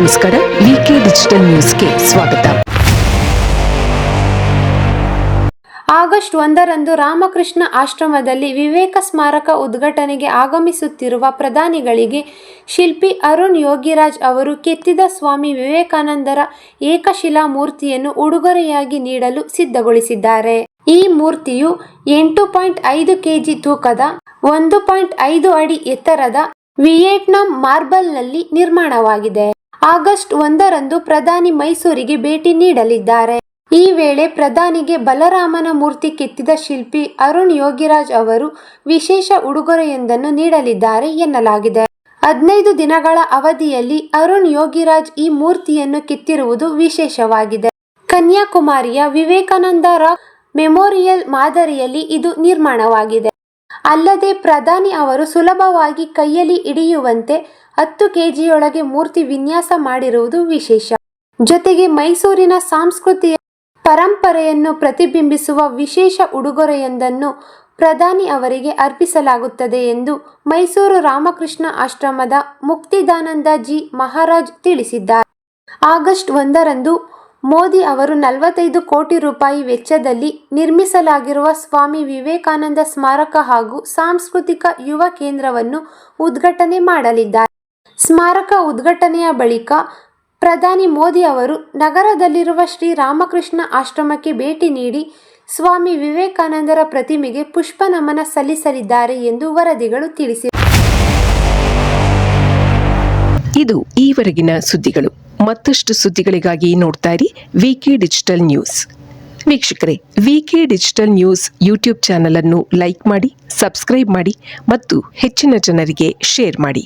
ನಮಸ್ಕಾರ. ವಿಕೆ ಡಿಜಿಟಲ್ ನ್ಯೂಸ್ಗೆ ಸ್ವಾಗತ. ಆಗಸ್ಟ್ 1ರಂದು ರಾಮಕೃಷ್ಣ ಆಶ್ರಮದಲ್ಲಿ ವಿವೇಕ ಸ್ಮಾರಕ ಉದ್ಘಾಟನೆಗೆ ಆಗಮಿಸುತ್ತಿರುವ ಪ್ರಧಾನಿಗಳಿಗೆ ಶಿಲ್ಪಿ ಅರುಣ್ ಯೋಗಿರಾಜ್ ಅವರು ಕೆತ್ತಿದ ಸ್ವಾಮಿ ವಿವೇಕಾನಂದರ ಏಕಶಿಲಾ ಮೂರ್ತಿಯನ್ನು ಉಡುಗೊರೆಯಾಗಿ ನೀಡಲು ಸಿದ್ಧಗೊಳಿಸಿದ್ದಾರೆ. ಈ ಮೂರ್ತಿಯು 8.5 ಕೆಜಿ ತೂಕದ 1.5 ಅಡಿ ಎತ್ತರದ ವಿಯೆಟ್ನಾಂ ಮಾರ್ಬಲ್ನಲ್ಲಿ ನಿರ್ಮಾಣವಾಗಿದೆ. ಆಗಸ್ಟ್ 1ರಂದು ಪ್ರಧಾನಿ ಮೈಸೂರಿಗೆ ಭೇಟಿ ನೀಡಲಿದ್ದಾರೆ. ಈ ವೇಳೆ ಪ್ರಧಾನಿಗೆ ಬಲರಾಮನ ಮೂರ್ತಿ ಕೆತ್ತಿದ ಶಿಲ್ಪಿ ಅರುಣ್ ಯೋಗಿರಾಜ್ ಅವರು ವಿಶೇಷ ಉಡುಗೊರೆಯೊಂದನ್ನು ನೀಡಲಿದ್ದಾರೆ ಎನ್ನಲಾಗಿದೆ. 15 ದಿನಗಳ ಅವಧಿಯಲ್ಲಿ ಅರುಣ್ ಯೋಗಿರಾಜ್ ಈ ಮೂರ್ತಿಯನ್ನು ಕೆತ್ತಿರುವುದು ವಿಶೇಷವಾಗಿದೆ. ಕನ್ಯಾಕುಮಾರಿಯ ವಿವೇಕಾನಂದ ರಾಕ್ ಮೆಮೋರಿಯಲ್ ಮಾದರಿಯಲ್ಲಿ ಇದು ನಿರ್ಮಾಣವಾಗಿದೆ. ಅಲ್ಲದೆ ಪ್ರಧಾನಿ ಅವರು ಸುಲಭವಾಗಿ ಕೈಯಲ್ಲಿ ಹಿಡಿಯುವಂತೆ 10 ಕೆಜಿಯೊಳಗೆ ಮೂರ್ತಿ ವಿನ್ಯಾಸ ಮಾಡಿರುವುದು ವಿಶೇಷ. ಜೊತೆಗೆ ಮೈಸೂರಿನ ಸಾಂಸ್ಕೃತಿಕ ಪರಂಪರೆಯನ್ನು ಪ್ರತಿಬಿಂಬಿಸುವ ವಿಶೇಷ ಉಡುಗೊರೆಯೊಂದನ್ನು ಪ್ರಧಾನಿ ಅವರಿಗೆ ಅರ್ಪಿಸಲಾಗುತ್ತದೆ ಎಂದು ಮೈಸೂರು ರಾಮಕೃಷ್ಣ ಆಶ್ರಮದ ಮುಕ್ತಿದಾನಂದ ಜಿ ಮಹಾರಾಜ್ ತಿಳಿಸಿದ್ದಾರೆ. ಆಗಸ್ಟ್ 1ರಂದು ಮೋದಿ ಅವರು 45 ಕೋಟಿ ರೂಪಾಯಿ ವೆಚ್ಚದಲ್ಲಿ ನಿರ್ಮಿಸಲಾಗಿರುವ ಸ್ವಾಮಿ ವಿವೇಕಾನಂದ ಸ್ಮಾರಕ ಹಾಗೂ ಸಾಂಸ್ಕೃತಿಕ ಯುವ ಕೇಂದ್ರವನ್ನು ಉದ್ಘಾಟನೆ ಮಾಡಲಿದ್ದಾರೆ. ಸ್ಮಾರಕ ಉದ್ಘಾಟನೆಯ ಬಳಿಕ ಪ್ರಧಾನಿ ಮೋದಿ ಅವರು ನಗರದಲ್ಲಿರುವ ಶ್ರೀ ರಾಮಕೃಷ್ಣ ಆಶ್ರಮಕ್ಕೆ ಭೇಟಿ ನೀಡಿ ಸ್ವಾಮಿ ವಿವೇಕಾನಂದರ ಪ್ರತಿಮೆಗೆ ಪುಷ್ಪ ನಮನ ಸಲ್ಲಿಸಲಿದ್ದಾರೆ ಎಂದು ವರದಿಗಳು ತಿಳಿಸಿವೆ. ಇದು ಈವರೆಗಿನ ಸುದ್ದಿಗಳು. ಮತ್ತಷ್ಟು ಸುದ್ದಿಗಳಿಗಾಗಿ ನೋಡ್ತಾ ಇರಿ ವಿಕೆ ಡಿಜಿಟಲ್ ನ್ಯೂಸ್. ವೀಕ್ಷಕರೇ, ವಿಕೆ ಡಿಜಿಟಲ್ ನ್ಯೂಸ್ ಯೂಟ್ಯೂಬ್ ಚಾನಲ್ ಅನ್ನು ಲೈಕ್ ಮಾಡಿ, ಸಬ್ಸ್ಕ್ರೈಬ್ ಮಾಡಿ ಮತ್ತು ಹೆಚ್ಚಿನ ಜನರಿಗೆ ಶೇರ್ ಮಾಡಿ.